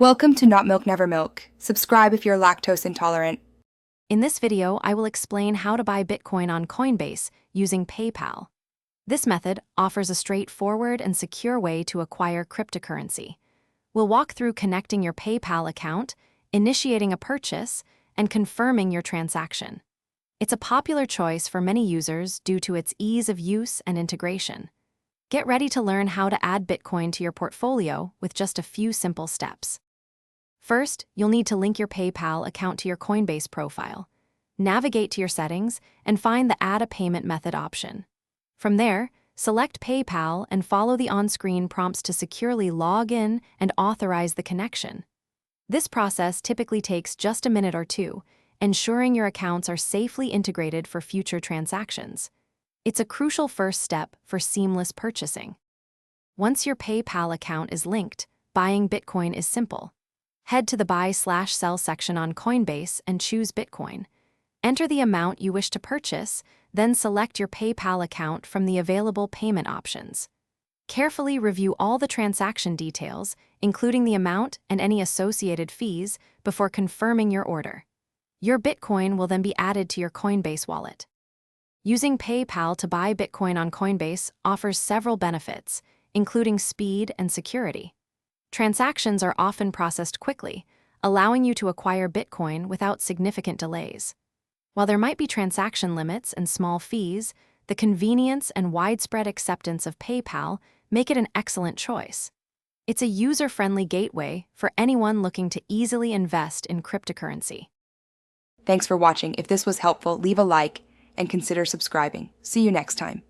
Welcome to Not Milk Never Milk. Subscribe if you're lactose intolerant. In this video, I will explain how to buy Bitcoin on Coinbase using PayPal. This method offers a straightforward and secure way to acquire cryptocurrency. We'll walk through connecting your PayPal account, initiating a purchase, and confirming your transaction. It's a popular choice for many users due to its ease of use and integration. Get ready to learn how to add Bitcoin to your portfolio with just a few simple steps. First, you'll need to link your PayPal account to your Coinbase profile. Navigate to your settings and find the Add a Payment Method option. From there, select PayPal and follow the on-screen prompts to securely log in and authorize the connection. This process typically takes just a minute or two, ensuring your accounts are safely integrated for future transactions. It's a crucial first step for seamless purchasing. Once your PayPal account is linked, buying Bitcoin is simple. Head to the Buy/Sell section on Coinbase and choose Bitcoin. Enter the amount you wish to purchase, then select your PayPal account from the available payment options. Carefully review all the transaction details, including the amount and any associated fees, before confirming your order. Your Bitcoin will then be added to your Coinbase wallet. Using PayPal to buy Bitcoin on Coinbase offers several benefits, including speed and security. Transactions are often processed quickly, allowing you to acquire Bitcoin without significant delays. While there might be transaction limits and small fees, the convenience and widespread acceptance of PayPal make it an excellent choice. It's a user-friendly gateway for anyone looking to easily invest in cryptocurrency. Thanks for watching. If this was helpful, leave a like and consider subscribing. See you next time.